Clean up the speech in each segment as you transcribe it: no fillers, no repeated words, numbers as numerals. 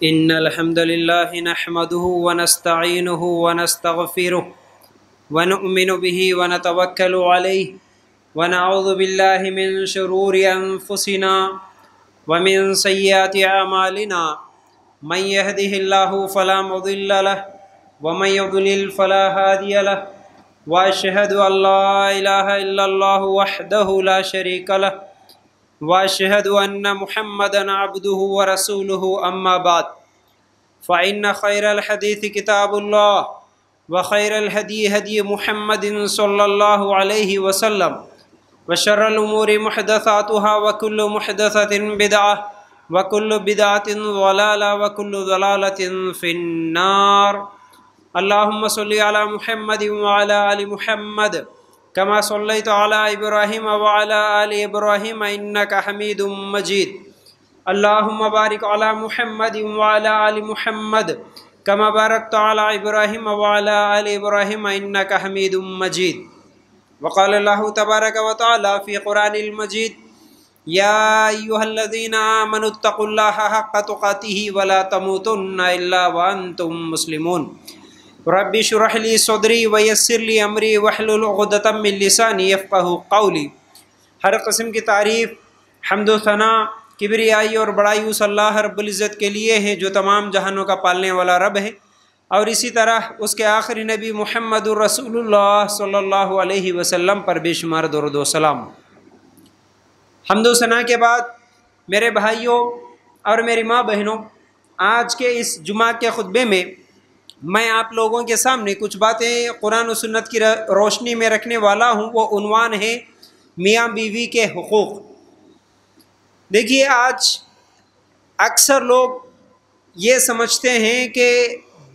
إن الحمد لله نحمده ونستعينه ونستغفره ونؤمن به ونتوكل عليه ونعوذ بالله من شرور أنفسنا ومن سيئات أعمالنا من يهده الله فلا مضل له ومن يضلل فلا هادي له وأشهد أن لا إله إلا الله وحده لا شريك له وأشهد أن محمدًا عبده ورسوله أما بعد فإن خير الحديث كتاب الله وخير الهدي هدي محمد صلى الله عليه وسلم وشر الأمور محدثاتها وكل محدثة بدعة وكل بدعة ضلالة وكل ضلالة في النار. اللهم صل على محمد وعلى آل محمد كما صليت على إبراهيم وعلى آل إبراهيم إنك حميد مجيد. اللهم بارك على محمد وعلى آل محمد كما باركت على إبراهيم وعلى آل إبراهيم إنك حميد مجيد. وقال الله تبارك وتعالى في قرآن المجيد: يا أيها الذين آمنوا اتقوا الله حق تقاته ولا تموتن إلا وأنتم مسلمون. رب اشرح لي صدری ویسر لی امری واحلل عقدۃ من لسانی یفقہوا قولی. ہر قسم کی تعریف، حمد و ثنا، کبریائی اور بڑائی اس اللہ رب العزت کے لیے ہیں جو تمام جہانوں کا پالنے والا رب ہے، اور اسی طرح اس کے آخری نبی محمد الرسول اللہ صلی اللہ علیہ وسلم پر بے شمار درود و سلام. حمد و ثنا کے بعد میرے بھائیوں اور میری ماں بہنوں، آج کے اس جمعہ کے خطبے میں میں آپ لوگوں کے سامنے کچھ باتیں قرآن و سنت کی روشنی میں رکھنے والا ہوں. وہ عنوان ہے میاں بیوی کے حقوق. دیکھیے، آج اکثر لوگ یہ سمجھتے ہیں کہ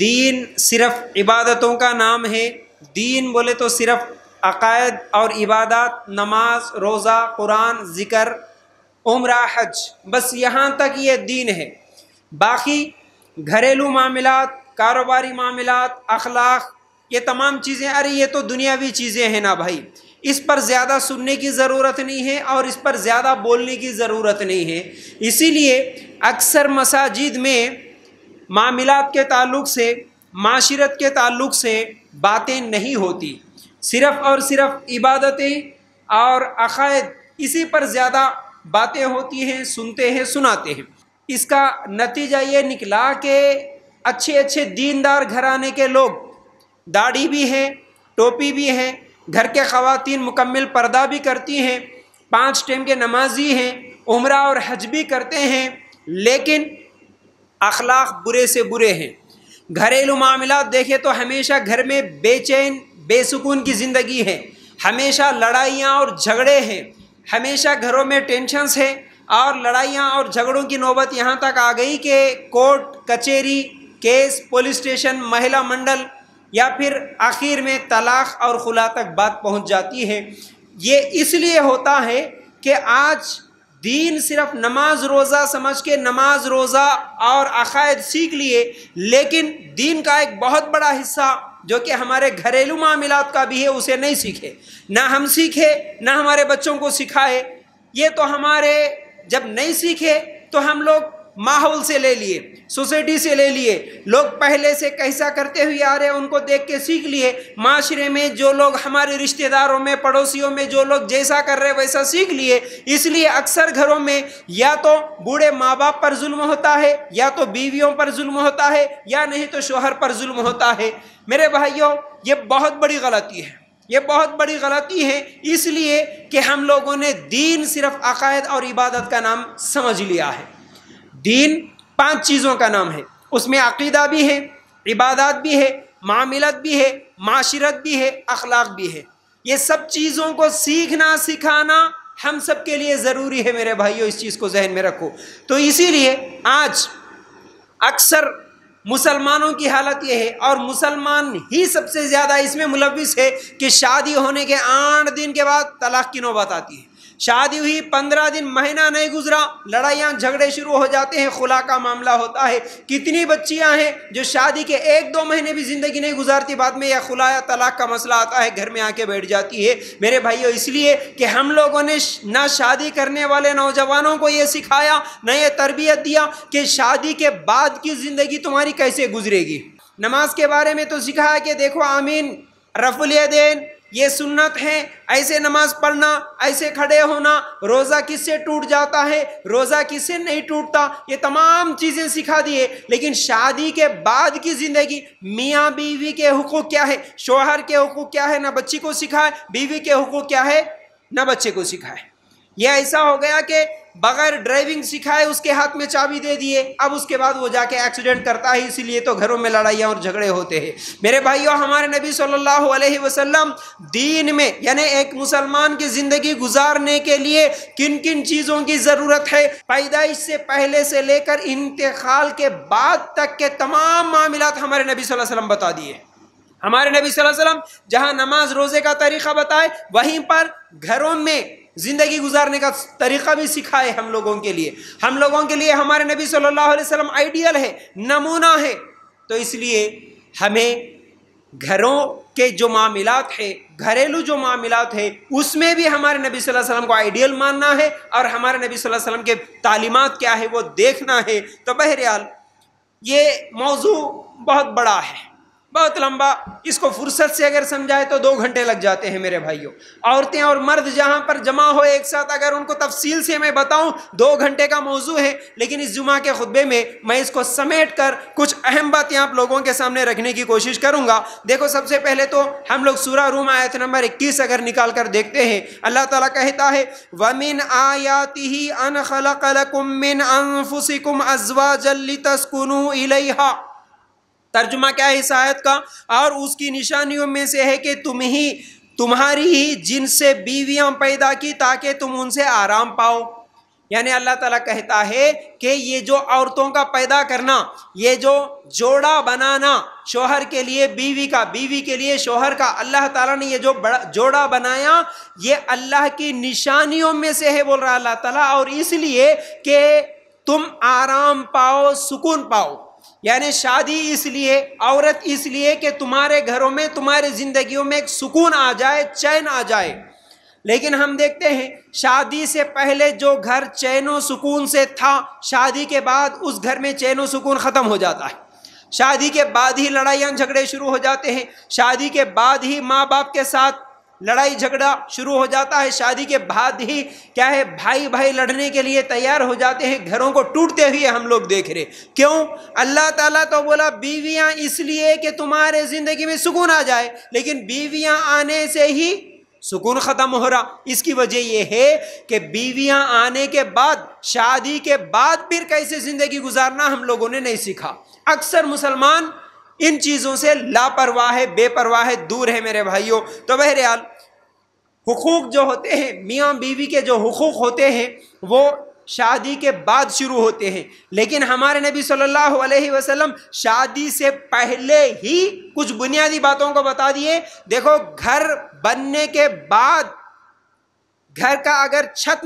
دین صرف عبادتوں کا نام ہے. دین بولے تو صرف عقائد اور عبادات، نماز، روزہ، قرآن، ذکر، عمرہ، حج، بس یہاں تک یہ دین ہے. باقی گھریلو معاملات، کاروباری معاملات، اخلاق، یہ تمام چیزیں، ارے یہ تو دنیاوی چیزیں ہیں نا بھائی، اس پر زیادہ سننے کی ضرورت نہیں ہے اور اس پر زیادہ بولنے کی ضرورت نہیں ہے. اسی لیے اکثر مساجد میں معاملات کے تعلق سے، معاشرت کے تعلق سے باتیں نہیں ہوتی. صرف اور صرف عبادتیں اور عقائد، اسی پر زیادہ باتیں ہوتی ہیں، سنتے ہیں، سناتے ہیں. اس کا نتیجہ یہ نکلا کہ اچھے اچھے دیندار گھرانے کے لوگ داڑھی بھی ہیں، ٹوپی بھی ہیں، گھر کے خواتین مکمل پردہ بھی کرتی ہیں، 5 ٹائم کے نمازی ہیں، عمرہ اور حج بھی کرتے ہیں، لیکن اخلاق برے سے برے ہیں. گھریلو معاملات دیکھیں تو ہمیشہ گھر میں بے چین، بے سکون کی زندگی ہے، ہمیشہ لڑائیاں اور جھگڑے ہیں، ہمیشہ گھروں میں ٹینشنز ہیں، اور لڑائیاں اور جھگڑوں کی نوبت یہاں تک آ گئی کہ کورٹ کچہری، کیس، پولیس اسٹیشن، مہیلا منڈل، یا پھر آخر میں طلاق اور خلا تک بات پہنچ جاتی ہے. یہ اس لیے ہوتا ہے کہ آج دین صرف نماز روزہ سمجھ کے نماز روزہ اور عقائد سیکھ لیے، لیکن دین کا ایک بہت بڑا حصہ جو کہ ہمارے گھریلو معاملات کا بھی ہے اسے نہیں سیکھے. نہ ہم سیکھے، نہ ہمارے بچوں کو سکھائے. یہ تو ہمارے جب نہیں سیکھے تو ہم لوگ ماحول سے لے لیے، سوسائٹی سے لے لیے، لوگ پہلے سے کیسا کرتے ہوئے آ رہے ان کو دیکھ کے سیکھ لیے. معاشرے میں جو لوگ، ہمارے رشتہ داروں میں، پڑوسیوں میں جو لوگ جیسا کر رہے ویسا سیکھ لیے. اس لیے اکثر گھروں میں یا تو بوڑھے ماں باپ پر ظلم ہوتا ہے، یا تو بیویوں پر ظلم ہوتا ہے، یا نہیں تو شوہر پر ظلم ہوتا ہے. میرے بھائیوں، یہ بہت بڑی غلطی ہے، یہ بہت بڑی غلطی ہے، اس لیے کہ ہم لوگوں نے دین صرف عقائد اور عبادت کا نام سمجھ لیا ہے. دین 5 چیزوں کا نام ہے، اس میں عقیدہ بھی ہے، عبادات بھی ہے، معاملات بھی ہے، معاشرت بھی ہے، اخلاق بھی ہے. یہ سب چیزوں کو سیکھنا، سکھانا ہم سب کے لیے ضروری ہے. میرے بھائیوں، اس چیز کو ذہن میں رکھو. تو اسی لیے آج اکثر مسلمانوں کی حالت یہ ہے، اور مسلمان ہی سب سے زیادہ اس میں ملوث ہے، کہ شادی ہونے کے 8 دن کے بعد طلاق کی نوبت آتی ہے. شادی ہوئی 15 دن مہینہ نہیں گزرا لڑائیاں جھگڑے شروع ہو جاتے ہیں، خلا کا معاملہ ہوتا ہے۔ کتنی بچیاں ہیں جو شادی کے 1-2 مہینے بھی زندگی نہیں گزارتی، بعد میں یا خلا یا طلاق کا مسئلہ آتا ہے، گھر میں آ کے بیٹھ جاتی ہے۔ میرے بھائیو، اس لیے کہ ہم لوگوں نے نہ شادی کرنے والے نوجوانوں کو یہ سکھایا، نہ یہ تربیت دیا کہ شادی کے بعد کی زندگی تمہاری کیسے گزرے گی۔ نماز کے بارے میں تو سکھایا کہ دیکھو آمین، رفع الیدین یہ سنت ہے، ایسے نماز پڑھنا، ایسے کھڑے ہونا، روزہ کس سے ٹوٹ جاتا ہے، روزہ کس سے نہیں ٹوٹتا، یہ تمام چیزیں سکھا دیے۔ لیکن شادی کے بعد کی زندگی، میاں بیوی کے حقوق کیا ہے، شوہر کے حقوق کیا ہے، نہ بچی کو سکھائے، بیوی کے حقوق کیا ہے، نہ بچے کو سکھائے۔ یہ ایسا ہو گیا کہ بغیر ڈرائیونگ سکھائے اس کے ہاتھ میں چابی دے دیے، اب اس کے بعد وہ جا کے ایکسیڈنٹ کرتا ہے، اسی لیے تو گھروں میں لڑائیاں اور جھگڑے ہوتے ہیں۔ میرے بھائیو، ہمارے نبی صلی اللہ علیہ وسلم دین میں یعنی ایک مسلمان کی زندگی گزارنے کے لیے کن کن چیزوں کی ضرورت ہے، پیدائش سے پہلے سے لے کر انتقال کے بعد تک کے تمام معاملات ہمارے نبی صلی اللہ علیہ وسلم بتا دیے۔ ہمارے نبی صلی اللہ علیہ وسلم جہاں نماز روزے کا طریقہ بتائے، وہیں پر گھروں میں زندگی گزارنے کا طریقہ بھی سکھائے ہم لوگوں کے لیے۔ ہم لوگوں کے لیے ہمارے نبی صلی اللہ علیہ وسلم آئیڈیل ہے، نمونہ ہے۔ تو اس لیے ہمیں گھروں کے جو معاملات ہے، گھریلو جو معاملات ہے، اس میں بھی ہمارے نبی صلی اللہ علیہ وسلم کو آئیڈیل ماننا ہے، اور ہمارے نبی صلی اللہ علیہ وسلم کے تعلیمات کیا ہے وہ دیکھنا ہے۔ تو بہرحال یہ موضوع بہت بڑا ہے، بہت لمبا، اس کو فرصت سے اگر سمجھائے تو 2 گھنٹے لگ جاتے ہیں میرے بھائیوں۔ عورتیں اور مرد جہاں پر جمع ہو ایک ساتھ، اگر ان کو تفصیل سے میں بتاؤں 2 گھنٹے کا موضوع ہے، لیکن اس جمعہ کے خطبے میں میں اس کو سمیٹ کر کچھ اہم باتیں آپ لوگوں کے سامنے رکھنے کی کوشش کروں گا۔ دیکھو، سب سے پہلے تو ہم لوگ سورہ روم آیت نمبر 21 اگر نکال کر دیکھتے ہیں، اللہ تعالیٰ کہتا ہے وَمِنْ آيَاتِهِ أَنْ خَلَقَ لَكُم مِّنْ أَنفُسِكُمْ أَزْوَاجًا لِتَسْكُنُوا إِلَيْهَا۔ ترجمہ کیا ہے اس آیت کا؟ اور اس کی نشانیوں میں سے ہے کہ تمہاری ہی جن سے بیویاں پیدا کی تاکہ تم ان سے آرام پاؤ۔ یعنی اللہ تعالیٰ کہتا ہے کہ یہ جو عورتوں کا پیدا کرنا، یہ جو جوڑا بنانا، شوہر کے لیے بیوی کا، بیوی کے لیے شوہر کا، اللہ تعالیٰ نے یہ جو جوڑا بنایا، یہ اللہ کی نشانیوں میں سے ہے، بول رہا اللہ تعالیٰ، اور اس لیے کہ تم آرام پاؤ، سکون پاؤ۔ یعنی شادی اس لیے، عورت اس لیے کہ تمہارے گھروں میں، تمہارے زندگیوں میں ایک سکون آ جائے، چین آ جائے۔ لیکن ہم دیکھتے ہیں شادی سے پہلے جو گھر چین و سکون سے تھا، شادی کے بعد اس گھر میں چین و سکون ختم ہو جاتا ہے۔ شادی کے بعد ہی لڑائیاں جھگڑے شروع ہو جاتے ہیں، شادی کے بعد ہی ماں باپ کے ساتھ لڑائی جھگڑا شروع ہو جاتا ہے، شادی کے بعد ہی کیا ہے، بھائی بھائی لڑنے کے لیے تیار ہو جاتے ہیں، گھروں کو ٹوٹتے ہوئے ہم لوگ دیکھ رہے۔ کیوں؟ اللہ تعالیٰ تو بولا بیویاں اس لیے کہ تمہارے زندگی میں سکون آ جائے، لیکن بیویاں آنے سے ہی سکون ختم ہو رہا۔ اس کی وجہ یہ ہے کہ بیویاں آنے کے بعد، شادی کے بعد پھر کیسے زندگی گزارنا ہم لوگوں نے نہیں سیکھا۔ اکثر مسلمان ان چیزوں سے لاپرواہ ہے، بے پرواہ ہے، دور ہے میرے بھائیوں۔ تو بہرحال حقوق جو ہوتے ہیں، میاں بیوی کے جو حقوق ہوتے ہیں، وہ شادی کے بعد شروع ہوتے ہیں، لیکن ہمارے نبی صلی اللہ علیہ وسلم شادی سے پہلے ہی کچھ بنیادی باتوں کو بتا دیے۔ دیکھو، گھر بننے کے بعد گھر کا اگر چھت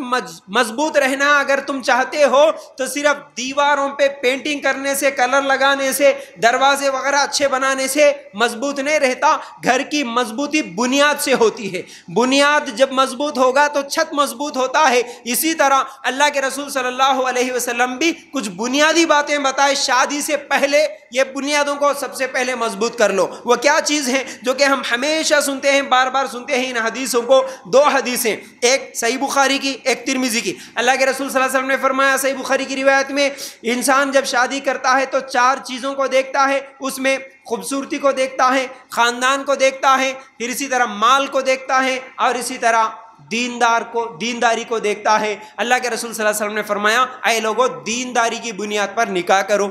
مضبوط رہنا اگر تم چاہتے ہو تو صرف دیواروں پہ پینٹنگ کرنے سے، کلر لگانے سے، دروازے وغیرہ اچھے بنانے سے مضبوط نہیں رہتا۔ گھر کی مضبوطی بنیاد سے ہوتی ہے، بنیاد جب مضبوط ہوگا تو چھت مضبوط ہوتا ہے۔ اسی طرح اللہ کے رسول صلی اللہ علیہ وسلم بھی کچھ بنیادی باتیں بتائے شادی سے پہلے، یہ بنیادوں کو سب سے پہلے مضبوط کر لو۔ وہ کیا چیز ہیں جو کہ ہم ہمیشہ سنتے ہیں، بار بار سنتے ہیں ان حدیثوں کو؟ 2 حدیثیں، ایک صحیح بخاری کی، ایک ترمذی کی۔ اللہ کے رسول صلی اللہ علیہ وسلم نے فرمایا صحیح بخاری کی روایت میں، انسان جب شادی کرتا ہے تو 4 چیزوں کو دیکھتا ہے، اس میں خوبصورتی کو دیکھتا ہے، خاندان کو دیکھتا ہے، پھر اسی طرح مال کو دیکھتا ہے، اور اسی طرح دینداری کو دیکھتا ہے۔ اللہ کے رسول صلی اللہ علیہ وسلم نے فرمایا اے لوگو، دینداری کی بنیاد پر نکاح کرو۔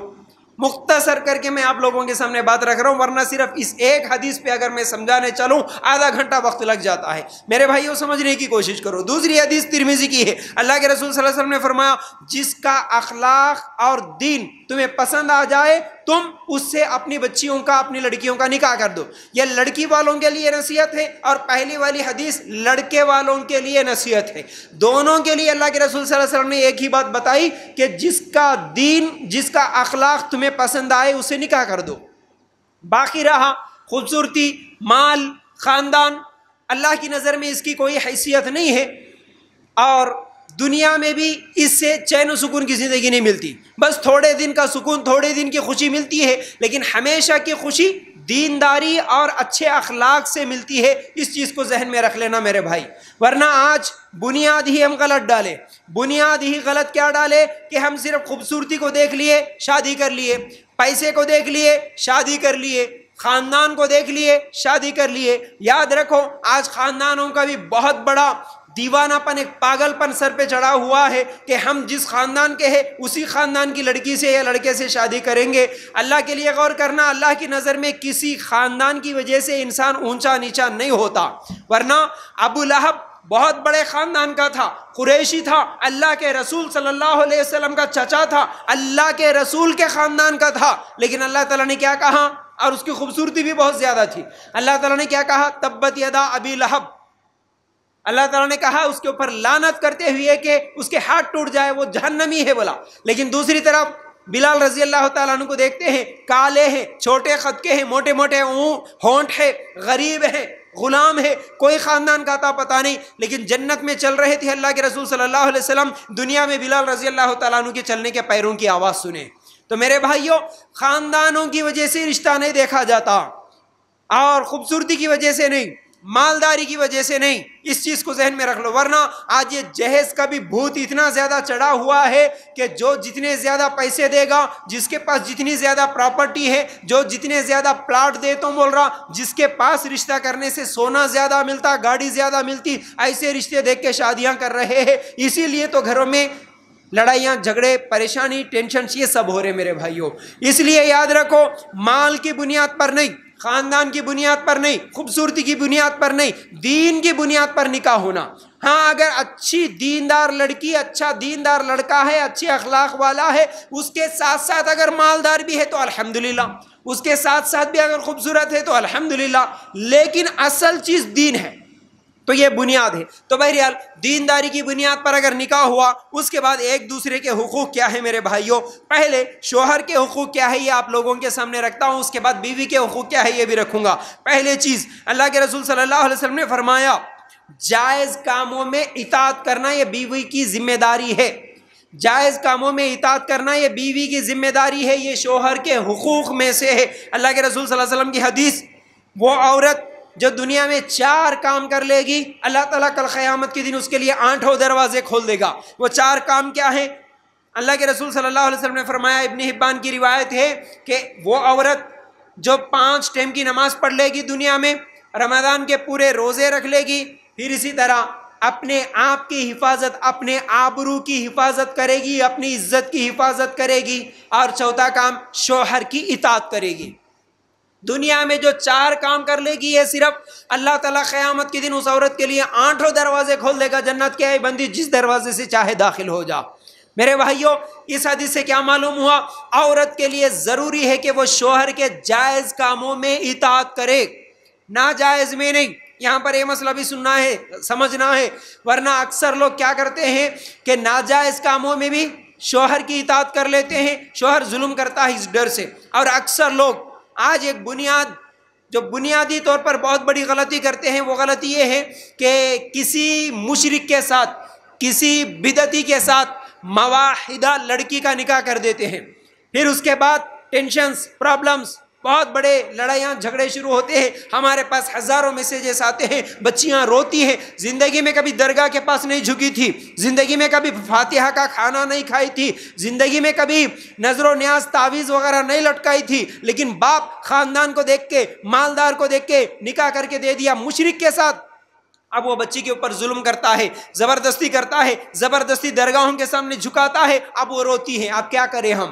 مختصر کر کے میں آپ لوگوں کے سامنے بات رکھ رہا ہوں، ورنہ صرف اس ایک حدیث پہ اگر میں سمجھانے چلوں آدھا گھنٹہ وقت لگ جاتا ہے۔ میرے بھائیوں سمجھنے کی کوشش کرو۔ دوسری حدیث ترمذی کی ہے، اللہ کے رسول صلی اللہ علیہ وسلم نے فرمایا جس کا اخلاق اور دین تمہیں پسند آ جائے تم اس سے اپنی بچیوں کا، اپنی لڑکیوں کا نکاح کر دو۔ یہ لڑکی والوں کے لیے نصیحت ہے، اور پہلی والی حدیث لڑکے والوں کے لیے نصیحت ہے۔ دونوں کے لیے اللہ کے رسول صلی اللہ علیہ وسلم نے ایک ہی بات بتائی کہ جس کا دین، جس کا اخلاق تمہیں پسند آئے اسے نکاح کر دو۔ باقی رہا خوبصورتی، مال، خاندان، اللہ کی نظر میں اس کی کوئی حیثیت نہیں ہے، اور دنیا میں بھی اس سے چین و سکون کی زندگی نہیں ملتی۔ بس تھوڑے دن کا سکون، تھوڑے دن کی خوشی ملتی ہے، لیکن ہمیشہ کی خوشی دینداری اور اچھے اخلاق سے ملتی ہے۔ اس چیز کو ذہن میں رکھ لینا میرے بھائی، ورنہ آج بنیاد ہی ہم غلط ڈالے۔ بنیاد ہی غلط کیا ڈالے کہ ہم صرف خوبصورتی کو دیکھ لیے شادی کر لیے، پیسے کو دیکھ لیے شادی کر لیے، خاندان کو دیکھ لیے شادی کر لیے۔ یاد رکھو آج خاندانوں کا بھی بہت بڑا دیوانہ پن، ایک پاگل پن سر پہ چڑھا ہوا ہے کہ ہم جس خاندان کے ہیں اسی خاندان کی لڑکی سے یا لڑکے سے شادی کریں گے۔ اللہ کے لیے غور کرنا، اللہ کی نظر میں کسی خاندان کی وجہ سے انسان اونچا نیچا نہیں ہوتا، ورنہ ابو لہب بہت بڑے خاندان کا تھا، قریشی تھا، اللہ کے رسول صلی اللہ علیہ وسلم کا چچا تھا، اللہ کے رسول کے خاندان کا تھا، لیکن اللہ تعالیٰ نے کیا کہا، اور اس کی خوبصورتی بھی بہت زیادہ تھی، اللہ تعالیٰ نے کیا کہا، تبت یدا ابی لہب، اللہ تعالیٰ نے کہا اس کے اوپر لعنت کرتے ہوئے کہ اس کے ہاتھ ٹوٹ جائے، وہ جہنمی ہے بولا۔ لیکن دوسری طرف بلال رضی اللہ تعالیٰ عنہ کو دیکھتے ہیں، کالے ہیں، چھوٹے خط کے ہیں، موٹے موٹے ہونٹ ہے، غریب ہے، غلام ہے، کوئی خاندان کا تھا پتہ نہیں، لیکن جنت میں چل رہے تھے اللہ کے رسول صلی اللہ علیہ وسلم، دنیا میں بلال رضی اللہ تعالیٰ عنہ کے چلنے کے پیروں کی آواز سنے۔ تو میرے بھائیوں، خاندانوں کی وجہ سے رشتہ نہیں دیکھا جاتا، اور خوبصورتی کی وجہ سے نہیں، مالداری کی وجہ سے نہیں، اس چیز کو ذہن میں رکھ لو، ورنہ آج یہ جہیز کا بھی بھوت اتنا زیادہ چڑھا ہوا ہے کہ جو جتنے زیادہ پیسے دے گا، جس کے پاس جتنی زیادہ پراپرٹی ہے، جو جتنے زیادہ پلاٹ دے تو بول رہا، جس کے پاس رشتہ کرنے سے سونا زیادہ ملتا، گاڑی زیادہ ملتی، ایسے رشتے دیکھ کے شادیاں کر رہے ہیں۔ اسی لیے تو گھروں میں لڑائیاں، جھگڑے، پریشانی، ٹینشن یہ سب ہو رہے میرے بھائیوں۔ اس لیے یاد رکھو، مال کی بنیاد پر نہیں، خاندان کی بنیاد پر نہیں، خوبصورتی کی بنیاد پر نہیں، دین کی بنیاد پر نکاح ہونا۔ ہاں اگر اچھی دیندار لڑکی، اچھا دیندار لڑکا ہے، اچھے اخلاق والا ہے، اس کے ساتھ ساتھ اگر مالدار بھی ہے تو الحمدللہ، اس کے ساتھ ساتھ بھی اگر خوبصورت ہے تو الحمدللہ، لیکن اصل چیز دین ہے، تو یہ بنیاد ہے۔ تو بہرحال دینداری کی بنیاد پر اگر نکاح ہوا، اس کے بعد ایک دوسرے کے حقوق کیا ہے میرے بھائیوں؟ پہلے شوہر کے حقوق کیا ہے یہ آپ لوگوں کے سامنے رکھتا ہوں، اس کے بعد بیوی کے حقوق کیا ہے یہ بھی رکھوں گا۔ پہلے چیز، اللہ کے رسول صلی اللہ علیہ وسلم نے فرمایا جائز کاموں میں اطاعت کرنا یہ بیوی کی ذمہ داری ہے، جائز کاموں میں اطاعت کرنا یہ بیوی کی ذمہ داری ہے، یہ شوہر کے حقوق میں سے ہے۔ اللہ کے رسول صلی اللہ علیہ وسلم کی حدیث، وہ عورت جو دنیا میں 4 کام کر لے گی، اللہ تعالیٰ کل قیامت کے دن اس کے لیے 8 دروازے کھول دے گا۔ وہ 4 کام کیا ہیں؟ اللہ کے رسول صلی اللہ علیہ وسلم نے فرمایا، ابن حبان کی روایت ہے کہ وہ عورت جو 5 ٹائم کی نماز پڑھ لے گی دنیا میں، رمضان کے پورے روزے رکھ لے گی، پھر اسی طرح اپنے آپ کی حفاظت، اپنے آبرو کی حفاظت کرے گی، اپنی عزت کی حفاظت کرے گی، اور چوتھا کام شوہر کی اطاعت کرے گی۔ دنیا میں جو 4 کام کر لے گی، یہ صرف اللہ تعالیٰ قیامت کے دن اس عورت کے لیے 8 دروازے کھول دے گا جنت کے، اے بندی جس دروازے سے چاہے داخل ہو جا۔ میرے بھائیوں، اس حدیث سے کیا معلوم ہوا؟ عورت کے لیے ضروری ہے کہ وہ شوہر کے جائز کاموں میں اطاعت کرے، ناجائز میں نہیں۔ یہاں پر یہ مسئلہ بھی سننا ہے، سمجھنا ہے، ورنہ اکثر لوگ کیا کرتے ہیں کہ ناجائز کاموں میں بھی شوہر کی اطاعت کر لیتے ہیں، شوہر ظلم کرتا ہے اس ڈر سے۔ اور اکثر لوگ آج ایک جو بنیادی طور پر بہت بڑی غلطی کرتے ہیں، وہ غلطی یہ ہے کہ کسی مشرک کے ساتھ، کسی بدعتی کے ساتھ مواحدہ لڑکی کا نکاح کر دیتے ہیں، پھر اس کے بعد ٹینشنز، پرابلمز، بہت بڑے لڑائیاں جھگڑے شروع ہوتے ہیں۔ ہمارے پاس ہزاروں میسیجز آتے ہیں، بچیاں روتی ہیں، زندگی میں کبھی درگاہ کے پاس نہیں جھکی تھی، زندگی میں کبھی فاتحہ کا کھانا نہیں کھائی تھی، زندگی میں کبھی نظر و نیاز تعویذ وغیرہ نہیں لٹکائی تھی، لیکن باپ خاندان کو دیکھ کے، مالدار کو دیکھ کے نکاح کر کے دے دیا مشرک کے ساتھ۔ اب وہ بچی کے اوپر ظلم کرتا ہے، زبردستی کرتا ہے، زبردستی درگاہوں کے سامنے جھکاتا ہے، اب وہ روتی ہے۔ اب کیا کریں ہم؟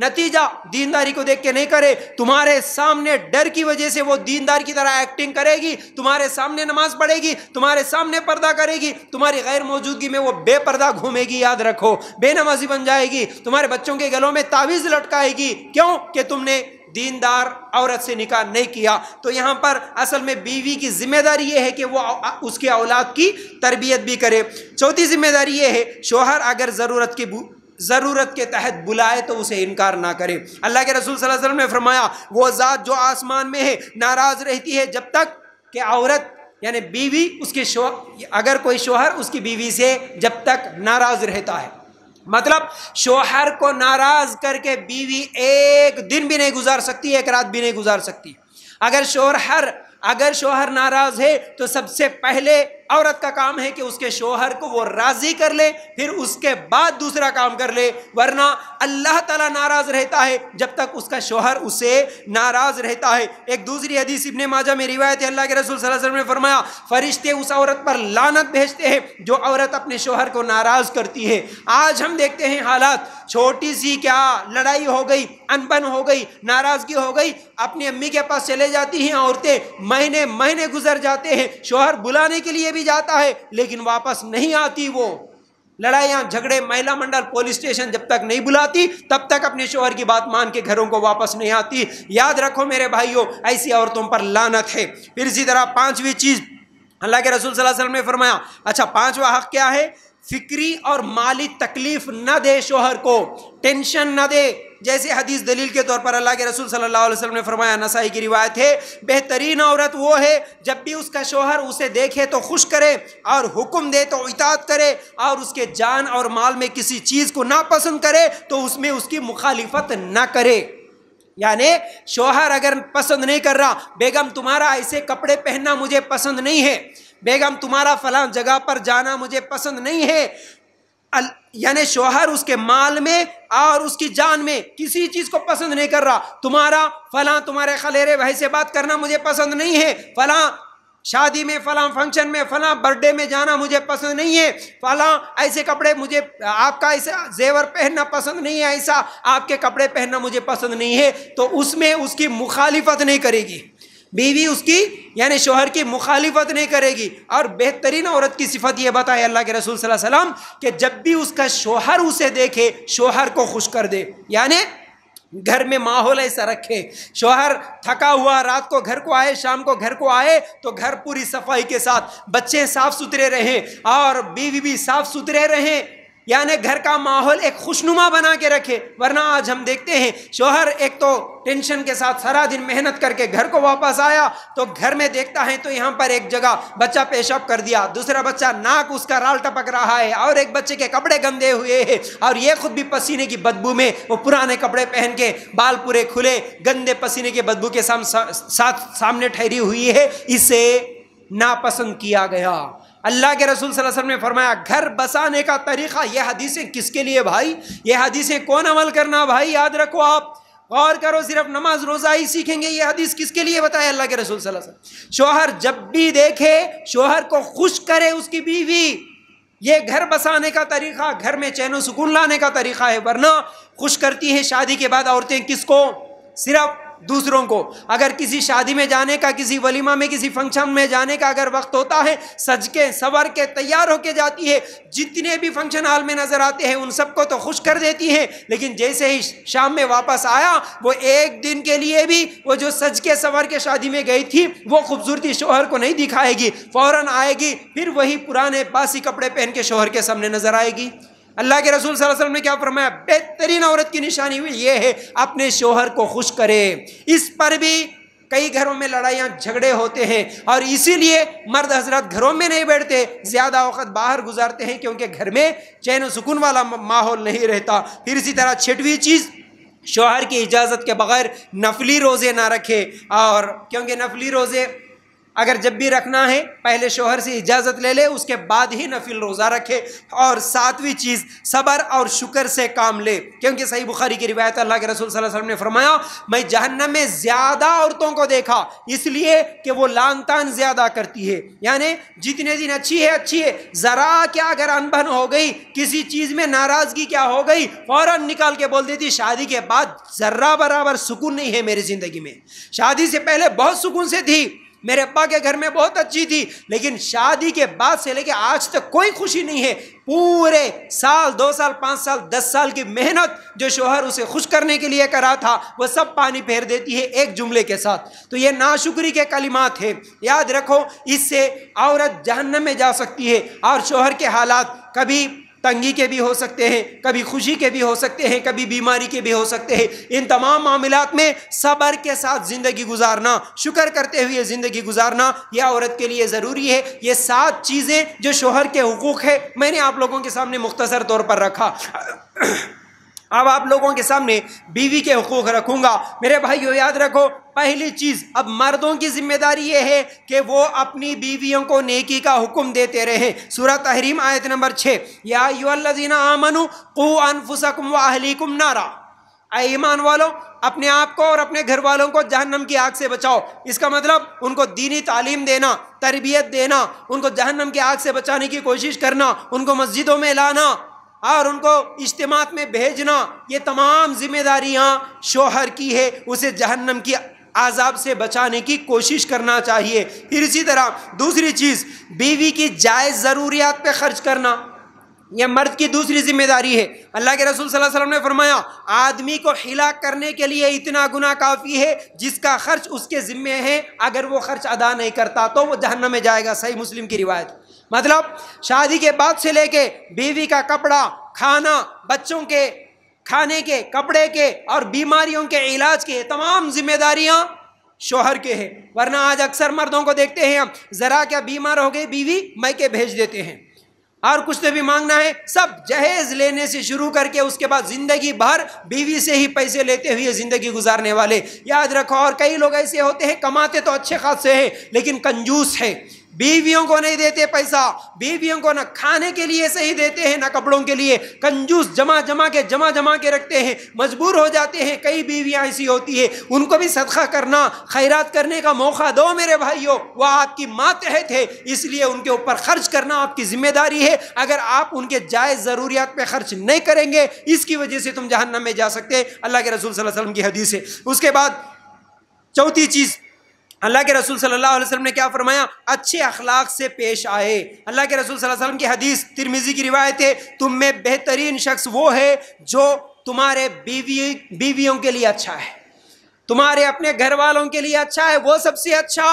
نتیجہ دینداری کو دیکھ کے نہیں کرے، تمہارے سامنے ڈر کی وجہ سے وہ دیندار کی طرح ایکٹنگ کرے گی، تمہارے سامنے نماز پڑھے گی، تمہارے سامنے پردہ کرے گی، تمہاری غیر موجودگی میں وہ بے پردہ گھومے گی، یاد رکھو، بے نمازی بن جائے گی، تمہارے بچوں کے گلوں میں تعویذ لٹکائے گی، کیوں کہ تم نے دیندار عورت سے نکاح نہیں کیا۔ تو یہاں پر اصل میں بیوی کی ذمہ داری یہ ہے کہ وہ اس کے اولاد کی تربیت بھی کرے۔ چوتھی ذمہ داری یہ ہے، شوہر اگر ضرورت کے تحت بلائے تو اسے انکار نہ کرے۔ اللہ کے رسول صلی اللہ علیہ وسلم نے فرمایا، وہ ذات جو آسمان میں ہے ناراض رہتی ہے جب تک کہ عورت یعنی بیوی اس کے اگر کوئی شوہر اس کی بیوی سے جب تک ناراض رہتا ہے، مطلب شوہر کو ناراض کر کے بیوی ایک دن بھی نہیں گزار سکتی، ایک رات بھی نہیں گزار سکتی۔ اگر شوہر ناراض ہے تو سب سے پہلے عورت کا کام ہے کہ اس کے شوہر کو وہ راضی کر لے، پھر اس کے بعد دوسرا کام کر لے، ورنہ اللہ تعالیٰ ناراض رہتا ہے جب تک اس کا شوہر اسے ناراض رہتا ہے۔ ایک دوسری حدیث ابن ماجہ میں روایت ہے، اللہ کے رسول صلی اللہ علیہ وسلم نے فرمایا، فرشتے اس عورت پر لعنت بھیجتے ہیں جو عورت اپنے شوہر کو ناراض کرتی ہے۔ آج ہم دیکھتے ہیں حالات، چھوٹی سی کیا لڑائی ہو گئی، انبن ہو گئی، ناراضگی ہو گئی، اپنی امی کے پاس چلے جاتی ہیں عورتیں، مہینے گزر جاتے ہیں، شوہر بلانے کے لیے بھی جاتا ہے لیکن واپس نہیں آتی، وہ لڑائیاں جھگڑے مہیلا منڈل پولیس اسٹیشن جب تک نہیں بلاتی تب تک اپنے شوہر کی بات مان کے گھروں کو واپس نہیں آتی۔ یاد رکھو میرے بھائیوں، ایسی عورتوں پر لعنت ہے۔ پھر اسی طرح پانچویں چیز اللہ کے رسول صلی اللہ علیہ وسلم نے فرمایا، اچھا پانچواں حق کیا ہے؟ فکری اور مالی تکلیف نہ دے شوہر کو، ٹینشن نہ دے۔ جیسے حدیث دلیل کے طور پر اللہ کے رسول صلی اللہ علیہ وسلم نے فرمایا، نسائی کی روایت ہے، بہترین عورت وہ ہے جب بھی اس کا شوہر اسے دیکھے تو خوش کرے اور حکم دے تو اطاعت کرے، اور اس کے جان اور مال میں کسی چیز کو ناپسند کرے تو اس میں اس کی مخالفت نہ کرے۔ یعنی شوہر اگر پسند نہیں کر رہا، بیگم تمہارا ایسے کپڑے پہننا مجھے پسند نہیں ہے، بیگم تمہارا فلاں جگہ پر جانا مجھے پسند نہیں ہے، یعنی شوہر اس کے مال میں اور اس کی جان میں کسی چیز کو پسند نہیں کر رہا، تمہارے خلیرے بھائی سے بات کرنا مجھے پسند نہیں ہے، فلاں شادی میں، فلاں فنکشن میں، فلاں برتھ ڈے میں جانا مجھے پسند نہیں ہے، فلاں ایسے کپڑے مجھے، آپ کا ایسا زیور پہننا پسند نہیں ہے، ایسا آپ کے کپڑے پہننا مجھے پسند نہیں ہے، تو اس میں اس کی مخالفت نہیں کرے گی بیوی، اس کی یعنی شوہر کی مخالفت نہیں کرے گی۔ اور بہترین عورت کی صفت یہ بتائے اللہ کے رسول صلی اللہ علیہ وسلم کہ جب بھی اس کا شوہر اسے دیکھے شوہر کو خوش کر دے، یعنی گھر میں ماحول ایسا رکھے، شوہر تھکا ہوا رات کو گھر کو آئے، شام کو گھر کو آئے تو گھر پوری صفائی کے ساتھ، بچے صاف ستھرے رہیں اور بیوی بھی صاف ستھرے رہیں، یعنی گھر کا ماحول ایک خوشنما بنا کے رکھے۔ ورنہ آج ہم دیکھتے ہیں شوہر ایک تو ٹینشن کے ساتھ سارا دن محنت کر کے گھر کو واپس آیا تو گھر میں دیکھتا ہے تو یہاں پر ایک جگہ بچہ پیشاب کر دیا، دوسرا بچہ ناک اس کا رال ٹپک رہا ہے، اور ایک بچے کے کپڑے گندے ہوئے ہیں، اور یہ خود بھی پسینے کی بدبو میں، وہ پرانے کپڑے پہن کے بال پورے کھلے گندے پسینے کے بدبو کے سامنے ٹھہری ہوئی ہے، اسے ناپسند کیا گیا۔ اللہ کے رسول صلی اللہ علیہ وسلم نے فرمایا، گھر بسانے کا طریقہ، یہ حدیثیں کس کے لیے بھائی؟ یہ حدیثیں کون عمل کرنا بھائی؟ یاد رکھو، آپ غور کرو، صرف نماز روزہ ہی سیکھیں گے؟ یہ حدیث کس کے لیے بتایا اللہ کے رسول صلی اللہ علیہ وسلم؟ شوہر جب بھی دیکھے شوہر کو خوش کرے اس کی بیوی، یہ گھر بسانے کا طریقہ، گھر میں چین و سکون لانے کا طریقہ ہے۔ ورنہ خوش کرتی ہیں شادی کے بعد عورتیں کس کو؟ صرف دوسروں کو۔ اگر کسی شادی میں جانے کا، کسی ولیمہ میں، کسی فنکشن میں جانے کا اگر وقت ہوتا ہے، سج کے سور کے تیار ہو کے جاتی ہے، جتنے بھی فنکشن ہال میں نظر آتے ہیں ان سب کو تو خوش کر دیتی ہیں، لیکن جیسے ہی شام میں واپس آیا، وہ ایک دن کے لیے بھی وہ جو سج کے سور کے شادی میں گئی تھی وہ خوبصورتی شوہر کو نہیں دکھائے گی، فوراً آئے گی، پھر وہی پرانے باسی کپڑے پہن کے شوہر کے سامنے نظر آئے گی۔ اللہ کے رسول صلی اللہ علیہ وسلم نے کیا فرمایا؟ بہترین عورت کی نشانی ہوئی یہ ہے اپنے شوہر کو خوش کرے۔ اس پر بھی کئی گھروں میں لڑائیاں جھگڑے ہوتے ہیں، اور اسی لیے مرد حضرات گھروں میں نہیں بیٹھتے، زیادہ وقت باہر گزارتے ہیں، کیونکہ گھر میں چین و سکون والا ماحول نہیں رہتا۔ پھر اسی طرح چھٹویں چیز، شوہر کی اجازت کے بغیر نفلی روزے نہ رکھے، اور کیونکہ نفلی روزے اگر جب بھی رکھنا ہے پہلے شوہر سے اجازت لے لے، اس کے بعد ہی نفل روزہ رکھے. اور ساتویں چیز صبر اور شکر سے کام لے، کیونکہ صحیح بخاری کی روایت اللہ کے رسول صلی اللہ علیہ وسلم نے فرمایا میں جہنم میں زیادہ عورتوں کو دیکھا اس لیے کہ وہ لان تان زیادہ کرتی ہے، یعنی جتنے دن اچھی ہے، ذرا کیا اگر انبن ہو گئی، کسی چیز میں ناراضگی کیا ہو گئی، فوراً نکال کے بول دیتی شادی کے بعد ذرہ برابر سکون نہیں ہے میری زندگی میں. شادی سے پہلے بہت سکون سے تھی، میرے ابا کے گھر میں بہت اچھی تھی، لیکن شادی کے بعد سے لے کے آج تک کوئی خوشی نہیں ہے. پورے سال، 2 سال، 5 سال، 10 سال کی محنت جو شوہر اسے خوش کرنے کے لیے کرا تھا وہ سب پانی پھیر دیتی ہے ایک جملے کے ساتھ. تو یہ ناشکری کے کلمات ہیں، یاد رکھو اس سے عورت جہنم میں جا سکتی ہے. اور شوہر کے حالات کبھی تنگی کے بھی ہو سکتے ہیں، کبھی خوشی کے بھی ہو سکتے ہیں، کبھی بیماری کے بھی ہو سکتے ہیں. ان تمام معاملات میں صبر کے ساتھ زندگی گزارنا، شکر کرتے ہوئے زندگی گزارنا یہ عورت کے لیے ضروری ہے. یہ 7 چیزیں جو شوہر کے حقوق ہے میں نے آپ لوگوں کے سامنے مختصر طور پر رکھا. اب آپ لوگوں کے سامنے بیوی کے حقوق رکھوں گا. میرے بھائیو یاد رکھو، پہلی چیز اب مردوں کی ذمہ داری یہ ہے کہ وہ اپنی بیویوں کو نیکی کا حکم دیتے رہیں. سورہ تحریم آیت نمبر 6، یا ایھا الذین آمنوا قوا انفسکم واہلیکم نارا، اے ایمان والو اپنے آپ کو اور اپنے گھر والوں کو جہنم کی آگ سے بچاؤ. اس کا مطلب ان کو دینی تعلیم دینا، تربیت دینا، ان کو جہنم کی آگ سے بچانے کی کوشش کرنا، ان کو مسجدوں میں لانا اور ان کو اجتماعات میں بھیجنا، یہ تمام ذمہ داریاں شوہر کی ہے. اسے جہنم کی عذاب سے بچانے کی کوشش کرنا چاہیے. پھر اسی طرح دوسری چیز بیوی کی جائز ضروریات پہ خرچ کرنا، یہ مرد کی دوسری ذمہ داری ہے. اللہ کے رسول صلی اللہ علیہ وسلم نے فرمایا آدمی کو ہلاک کرنے کے لیے اتنا گناہ کافی ہے جس کا خرچ اس کے ذمہ ہے، اگر وہ خرچ ادا نہیں کرتا تو وہ جہنم میں جائے گا. صحیح مسلم کی روایت. مطلب شادی کے بعد سے لے کے بیوی کا کپڑا، کھانا، بچوں کے کھانے کے، کپڑے کے اور بیماریوں کے علاج کے تمام ذمہ داریاں شوہر کے ہیں. ورنہ آج اکثر مردوں کو دیکھتے ہیں ہم، ذرا کیا بیمار ہو گئی بیوی میکے بھیج دیتے ہیں، اور کچھ تو بھی مانگنا ہے سب جہیز لینے سے شروع کر کے اس کے بعد زندگی بھر بیوی سے ہی پیسے لیتے ہوئے زندگی گزارنے والے. یاد رکھو، اور کئی لوگ ایسے ہوتے ہیں کماتے تو اچھے خاصے ہیں لیکن کنجوس ہے، بیویوں کو نہیں دیتے پیسہ، بیویوں کو نہ کھانے کے لیے صحیح دیتے ہیں نہ کپڑوں کے لیے، کنجوس جمع کے رکھتے ہیں. مجبور ہو جاتے ہیں، کئی بیویاں ایسی ہوتی ہیں، ان کو بھی صدقہ کرنا، خیرات کرنے کا موقع دو میرے بھائیوں. وہ آپ کی ماتحت ہے، اس لیے ان کے اوپر خرچ کرنا آپ کی ذمہ داری ہے. اگر آپ ان کے جائز ضروریات پہ خرچ نہیں کریں گے اس کی وجہ سے تم جہنم میں جا سکتے. اللہ کے رسول صلی اللہ علیہ وسلم کی حدیث ہے. اس کے بعد چوتھی چیز اللہ کے رسول صلی اللہ علیہ وسلم نے کیا فرمایا؟ اچھے اخلاق سے پیش آئے. اللہ کے رسول صلی اللہ علیہ وسلم کی حدیث ترمذی کی روایت ہے، تم میں بہترین شخص وہ ہے جو تمہارے بیویوں کے لیے اچھا ہے، تمہارے اپنے گھر والوں کے لیے اچھا ہے، وہ سب سے اچھا.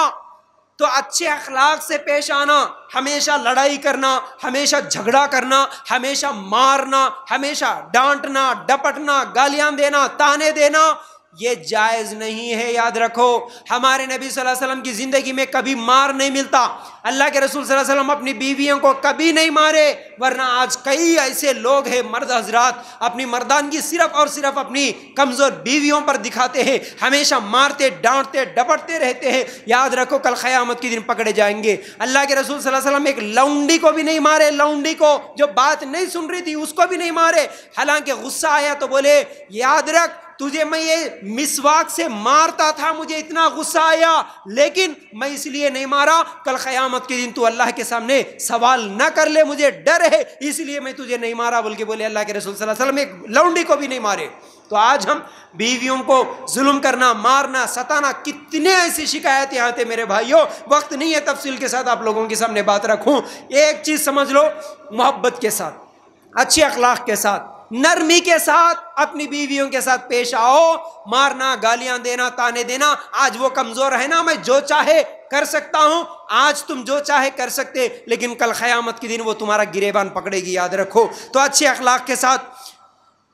تو اچھے اخلاق سے پیش آنا، ہمیشہ لڑائی کرنا، ہمیشہ جھگڑا کرنا، ہمیشہ مارنا، ہمیشہ ڈانٹنا، ڈپٹنا، گالیاں دینا، تانے دینا، یہ جائز نہیں ہے. یاد رکھو ہمارے نبی صلی اللہ علیہ وسلم کی زندگی میں کبھی مار نہیں ملتا. اللہ کے رسول صلی اللہ علیہ وسلم اپنی بیویوں کو کبھی نہیں مارے. ورنہ آج کئی ایسے لوگ ہیں مرد حضرات اپنی مردانگی صرف اور صرف اپنی کمزور بیویوں پر دکھاتے ہیں، ہمیشہ مارتے ڈانٹتے ڈپٹتے رہتے ہیں. یاد رکھو کل قیامت کے دن پکڑے جائیں گے. اللہ کے رسول صلی اللہ علیہ وسلم ایک لونڈی کو بھی نہیں مارے، لونڈی کو جو بات نہیں سن رہی تھی اس کو بھی نہیں مارے. حالانکہ غصہ آیا تو بولے یاد رکھ تجھے میں یہ مسواک سے مارتا تھا، مجھے اتنا غصہ آیا لیکن میں اس لیے نہیں مارا، کل قیامت کے دن تو اللہ کے سامنے سوال نہ کر لے، مجھے ڈر ہے اس لیے میں تجھے نہیں مارا. بلکہ بولے اللہ کے رسول صلی اللہ علیہ وسلم ایک لونڈی کو بھی نہیں مارے. تو آج ہم بیویوں کو ظلم کرنا، مارنا، ستانا، کتنے ایسی شکایتیں آتے میرے بھائیوں. وقت نہیں ہے تفصیل کے ساتھ آپ لوگوں کے سامنے بات رکھوں. ایک چیز سمجھ لو، محبت کے ساتھ، اچھے اخلاق کے ساتھ، نرمی کے ساتھ اپنی بیویوں کے ساتھ پیش آؤ. مارنا، گالیاں دینا، تانے دینا، آج وہ کمزور ہے نا، میں جو چاہے کر سکتا ہوں، آج تم جو چاہے کر سکتے لیکن کل قیامت کے دن وہ تمہارا گریبان پکڑے گی. یاد رکھو. تو اچھے اخلاق کے ساتھ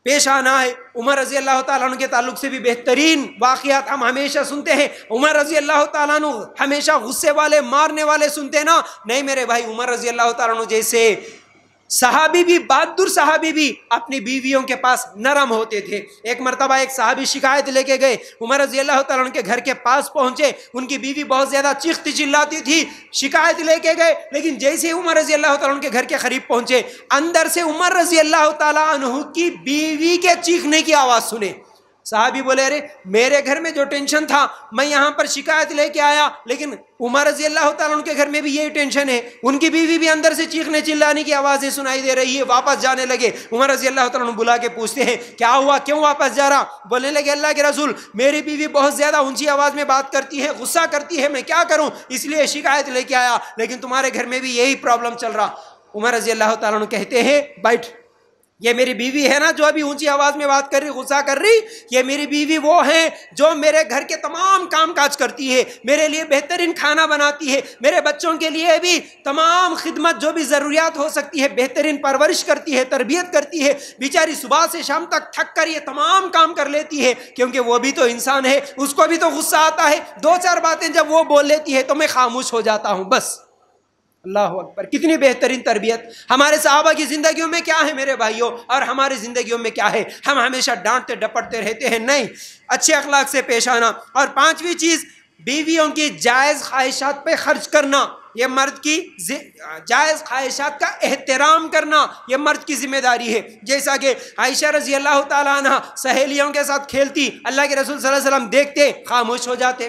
پیش آنا ہے. عمر رضی اللہ تعالیٰ عنہ کے تعلق سے بھی بہترین واقعات ہم ہمیشہ سنتے ہیں. عمر رضی اللہ تعالیٰ عنہ ہمیشہ غصے والے، مارنے والے سنتے نا؟ نہیں میرے بھائی، عمر رضی اللہ تعالیٰ عنہ جیسے صحابی بھی، بہادر صحابی بھی اپنی بیویوں کے پاس نرم ہوتے تھے۔ ایک مرتبہ ایک صحابی شکایت لے کے گئے، عمر رضی اللہ تعالیٰ عنہ کے گھر کے پاس پہنچے، ان کی بیوی بہت زیادہ چیختی چلاتی تھی، شکایت لے کے گئے، لیکن جیسے عمر رضی اللہ تعالیٰ عنہ کے گھر کے قریب پہنچے، اندر سے عمر رضی اللہ تعالیٰ عنہ کی بیوی کے چیخنے کی آواز سنے۔ صحابی بولے ارے میرے گھر میں جو ٹینشن تھا میں یہاں پر شکایت لے کے آیا، لیکن عمر رضی اللہ تعالیٰ عنہ کے گھر میں بھی یہی ٹینشن ہے، ان کی بیوی بھی اندر سے چیخنے چلانے کی آوازیں سنائی دے رہی ہے۔ واپس جانے لگے، عمر رضی اللہ تعالیٰ عنہ بلا کے پوچھتے ہیں کیا ہوا، کیوں واپس جا رہا؟ بولنے لگے اللہ کے رسول میری بیوی بہت زیادہ اونچی آواز میں بات کرتی ہے، غصہ کرتی ہے، میں کیا کروں، اس لیے شکایت لے کے آیا، لیکن تمہارے گھر میں بھی یہی پرابلم چل رہا۔ عمر رضی اللہ تعالیٰ عنہ کہتے ہیں بیٹھ، یہ میری بیوی ہے نا جو ابھی اونچی آواز میں بات کر رہی، غصہ کر رہی، یہ میری بیوی وہ ہیں جو میرے گھر کے تمام کام کاج کرتی ہے، میرے لیے بہترین کھانا بناتی ہے، میرے بچوں کے لیے بھی تمام خدمت جو بھی ضروریات ہو سکتی ہے بہترین پرورش کرتی ہے، تربیت کرتی ہے، بیچاری صبح سے شام تک تھک کر یہ تمام کام کر لیتی ہے، کیونکہ وہ بھی تو انسان ہے، اس کو بھی تو غصہ آتا ہے، دو چار باتیں جب وہ بول لیتی ہے تو میں خاموش ہو جاتا ہوں بس۔ اللہ اکبر، کتنی بہترین تربیت! ہمارے صحابہ کی زندگیوں میں کیا ہے میرے بھائیوں، اور ہماری زندگیوں میں کیا ہے؟ ہم ہمیشہ ڈانٹتے ڈپٹتے رہتے ہیں، نہیں، اچھے اخلاق سے پیش آنا۔ اور پانچویں چیز، بیویوں کی جائز خواہشات پہ خرچ کرنا، یہ مرد کی جائز خواہشات کا احترام کرنا یہ مرد کی ذمہ داری ہے۔ جیسا کہ عائشہ رضی اللہ تعالیٰ عنہ سہیلیوں کے ساتھ کھیلتی، اللہ کے رسول صلی اللہ علیہ وسلم دیکھتے خاموش ہو جاتے۔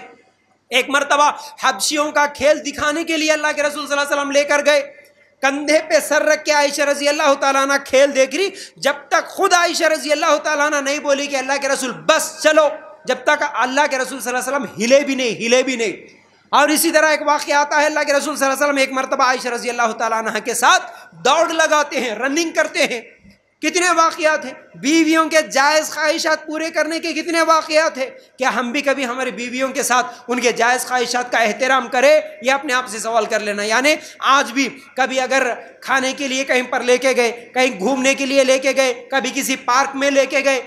ایک مرتبہ حبشیوں کا کھیل دکھانے کے لیے اللہ کے رسول صلی اللہ علیہ وسلم لے کر گئے، کندھے پہ سر رکھ کے عائشہ رضی اللہ تعالیٰ عنہ کھیل دیکھ رہی، جب تک خود عائشہ رضی اللہ تعالیٰ عنہ نہیں بولی کہ اللہ کے رسول بس چلو، جب تک اللہ کے رسول صلی اللہ علیہ وسلم ہلے بھی نہیں۔ اور اسی طرح ایک واقعہ آتا ہے، اللہ کے رسول صلی اللہ علیہ وسلم ایک مرتبہ عائشہ رضی اللہ تعالیٰ عنہ کے ساتھ دوڑ لگاتے ہیں، رننگ کرتے ہیں۔ کتنے واقعات ہیں، بیویوں کے جائز خواہشات پورے کرنے کے کتنے واقعات ہیں۔ کیا ہم بھی کبھی ہماری بیویوں کے ساتھ ان کے جائز خواہشات کا احترام کرے؟ یہ اپنے آپ سے سوال کر لینا۔ یعنی آج بھی کبھی اگر کھانے کے لیے کہیں پر لے کے گئے، کہیں گھومنے کے لیے لے کے گئے، کبھی کسی پارک میں لے کے گئے،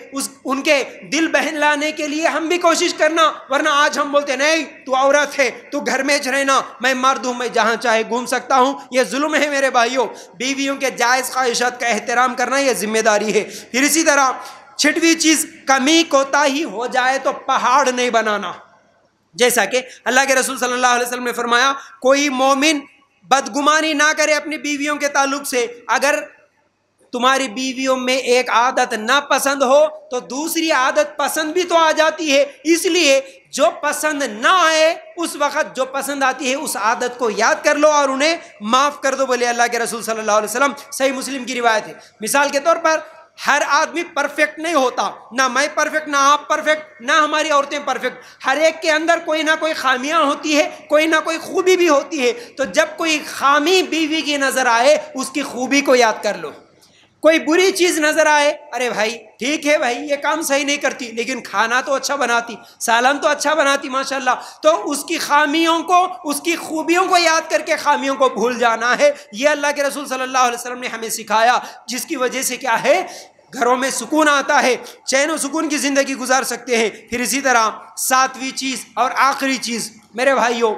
ان کے دل بہل لانے کے لیے ہم بھی کوشش کرنا، ورنہ آج ہم بولتے نہیں تو عورت ہے، تو گھر میں رہنا، میں مرد ہوں، میں جہاں چاہے گھوم سکتا ہوں۔ یہ ظلم ہے میرے بھائیوں، بیویوں کے جائز خواہشات کا احترام کرنا یہ ذمہ داری ہے۔ پھر اسی طرح چھٹویں چیز، کمی کوتاہی ہو جائے تو پہاڑ نہیں بنانا۔ جیسا کہ اللہ کے رسول صلی اللہ علیہ وسلم نے فرمایا کوئی مومن بدگمانی نہ کرے اپنی بیویوں کے تعلق سے۔ اگر تمہاری بیویوں میں ایک عادت نہ پسند ہو تو دوسری عادت پسند بھی تو آ جاتی ہے، اس لیے جو پسند نہ آئے اس وقت جو پسند آتی ہے اس عادت کو یاد کر لو اور انہیں معاف کر دو، بولے اللہ کے رسول صلی اللہ علیہ وسلم۔ صحیح مسلم کی روایت ہے۔ مثال کے طور پر ہر آدمی پرفیکٹ نہیں ہوتا، نہ میں پرفیکٹ، نہ آپ پرفیکٹ، نہ ہماری عورتیں پرفیکٹ، ہر ایک کے اندر کوئی نہ کوئی خامیاں ہوتی ہے، کوئی نہ کوئی خوبی بھی ہوتی ہے۔ تو جب کوئی خامی بیوی کی نظر آئے اس کی خوبی کو یاد کر لو۔ کوئی بری چیز نظر آئے، ارے بھائی ٹھیک ہے بھائی یہ کام صحیح نہیں کرتی لیکن کھانا تو اچھا بناتی، سالن تو اچھا بناتی ماشاءاللہ، تو اس کی خامیوں کو، اس کی خوبیوں کو یاد کر کے خامیوں کو بھول جانا ہے۔ یہ اللہ کے رسول صلی اللہ علیہ وسلم نے ہمیں سکھایا، جس کی وجہ سے کیا ہے، گھروں میں سکون آتا ہے، چین و سکون کی زندگی گزار سکتے ہیں۔ پھر اسی طرح ساتویں چیز اور آخری چیز میرے بھائیوں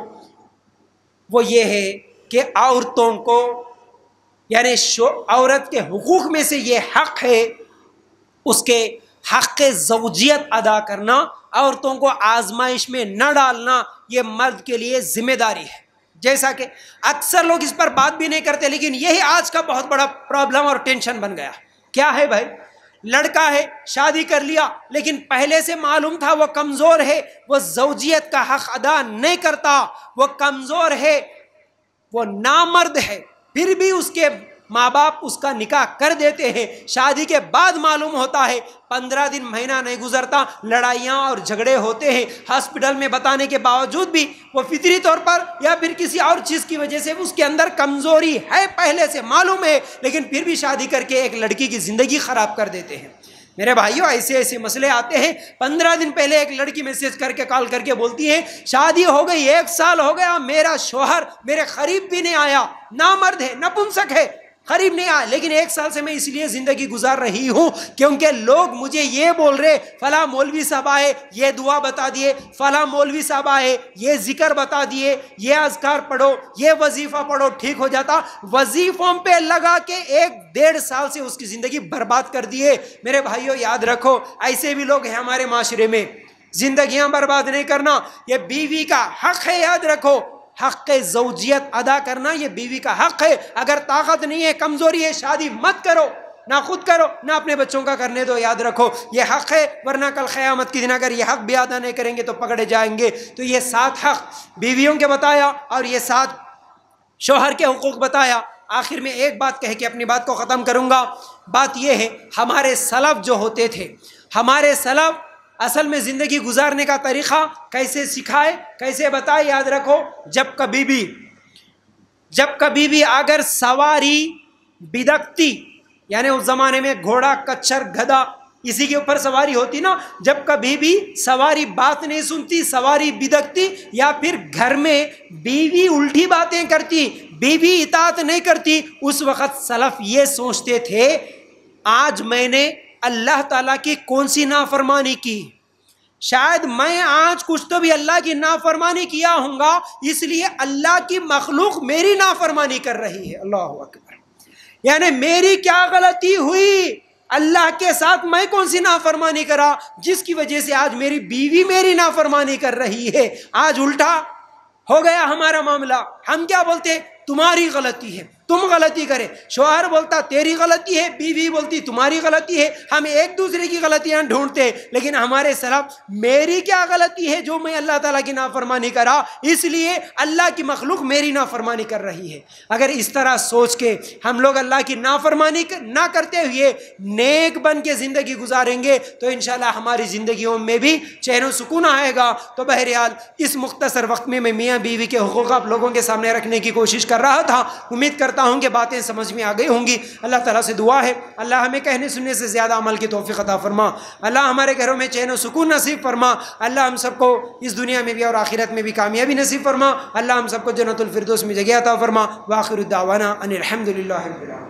وہ یہ ہے کہ عورتوں کو، یعنی عورت کے حقوق میں سے یہ حق ہے اس کے حق زوجیت ادا کرنا، عورتوں کو آزمائش میں نہ ڈالنا، یہ مرد کے لیے ذمہ داری ہے۔ جیسا کہ اکثر لوگ اس پر بات بھی نہیں کرتے، لیکن یہی آج کا بہت بڑا پرابلم اور ٹینشن بن گیا۔ کیا ہے بھائی، لڑکا ہے، شادی کر لیا، لیکن پہلے سے معلوم تھا وہ کمزور ہے، وہ زوجیت کا حق ادا نہیں کرتا، وہ کمزور ہے، وہ نامرد ہے، پھر بھی اس کے ماں باپ اس کا نکاح کر دیتے ہیں۔ شادی کے بعد معلوم ہوتا ہے، 15 دن مہینہ نہیں گزرتا، لڑائیاں اور جھگڑے ہوتے ہیں۔ ہاسپٹل میں بتانے کے باوجود بھی وہ فطری طور پر یا پھر کسی اور چیز کی وجہ سے اس کے اندر کمزوری ہے، پہلے سے معلوم ہے، لیکن پھر بھی شادی کر کے ایک لڑکی کی زندگی خراب کر دیتے ہیں۔ میرے بھائیوں ایسے ایسے مسئلے آتے ہیں۔ 15 دن پہلے ایک لڑکی میسیج کر کے کال کر کے بولتی ہے شادی ہو گئی 1 سال ہو گیا، میرا شوہر میرے قریب بھی نہیں آیا، نامرد ہے، نپنسک ہے، قریب نہیں آیا، لیکن 1 سال سے میں اس لیے زندگی گزار رہی ہوں کیونکہ لوگ مجھے یہ بول رہے فلاں مولوی صاحب آئے یہ دعا بتا دیے، فلاں مولوی صاحب آئے یہ ذکر بتا دیے، یہ اذکار پڑھو، یہ وظیفہ پڑھو ٹھیک ہو جاتا۔ وظیفوں پہ لگا کے 1-1.5 سال سے اس کی زندگی برباد کر دیے۔ میرے بھائیوں یاد رکھو، ایسے بھی لوگ ہیں ہمارے معاشرے میں، زندگیاں برباد نہیں کرنا، یہ بیوی کا حق ہے، یاد رکھو، حق زوجیت ادا کرنا یہ بیوی کا حق ہے۔ اگر طاقت نہیں ہے، کمزوری ہے، شادی مت کرو، نہ خود کرو نہ اپنے بچوں کا کرنے دو، یاد رکھو یہ حق ہے، ورنہ کل قیامت کے دن اگر یہ حق بھی ادا نہیں کریں گے تو پکڑے جائیں گے۔ تو یہ 7 حق بیویوں کے بتایا اور یہ 7 شوہر کے حقوق بتایا۔ آخر میں ایک بات کہہ کے اپنی بات کو ختم کروں گا، بات یہ ہے ہمارے سلف جو ہوتے تھے، ہمارے سلف اصل میں زندگی گزارنے کا طریقہ کیسے سکھائے، کیسے بتائے، یاد رکھو، جب کبھی بھی اگر سواری بدکتی، یعنی اس زمانے میں گھوڑا، کچھر، گدھا اسی کے اوپر سواری ہوتی نا، جب کبھی بھی سواری بات نہیں سنتی، سواری بدکتی، یا پھر گھر میں بیوی الٹی باتیں کرتی، بیوی اطاعت نہیں کرتی، اس وقت سلف یہ سوچتے تھے آج میں نے اللہ تعالیٰ کی کون سی نافرمانی کی، شاید میں آج کچھ تو بھی اللہ کی نافرمانی کیا ہوں گا، اس لیے اللہ کی مخلوق میری نافرمانی کر رہی ہے۔ اللہ اکبر، یعنی میری کیا غلطی ہوئی، اللہ کے ساتھ میں کون سی نافرمانی کرا جس کی وجہ سے آج میری بیوی میری نافرمانی کر رہی ہے۔ آج الٹا ہو گیا ہمارا معاملہ، ہم کیا بولتے، تمہاری غلطی ہے، تم غلطی کرے، شوہر بولتا تیری غلطی ہے، بیوی بولتی تمہاری غلطی ہے، ہم ایک دوسرے کی غلطیاں ڈھونڈتے، لیکن ہمارے سلف میری کیا غلطی ہے جو میں اللہ تعالیٰ کی نافرمانی کرا، اس لیے اللہ کی مخلوق میری نافرمانی کر رہی ہے۔ اگر اس طرح سوچ کے ہم لوگ اللہ کی نافرمانی نہ کرتے ہوئے نیک بن کے زندگی گزاریں گے تو انشاءاللہ ہماری زندگیوں میں بھی چین و سکون آئے گا۔ تو بہرحال اس مختصر وقت میں میاں بیوی کے حقوق آپ لوگوں کے سامنے رکھنے کی کوشش کر رہا تھا، امید کرتا ہوں کہ باتیں سمجھ میں آ گئی ہوں گی۔ اللہ تعالیٰ سے دعا ہے اللہ ہمیں کہنے سننے سے زیادہ عمل کی توفیق عطا فرما، اللہ ہمارے گھروں میں چین و سکون نصیب فرما، اللہ ہم سب کو اس دنیا میں بھی اور آخرت میں بھی کامیابی نصیب فرما، اللہ ہم سب کو جنت الفردوس میں جگہ عطا فرما۔ وآخر دعوانا ان الحمد للہ رب العالمین۔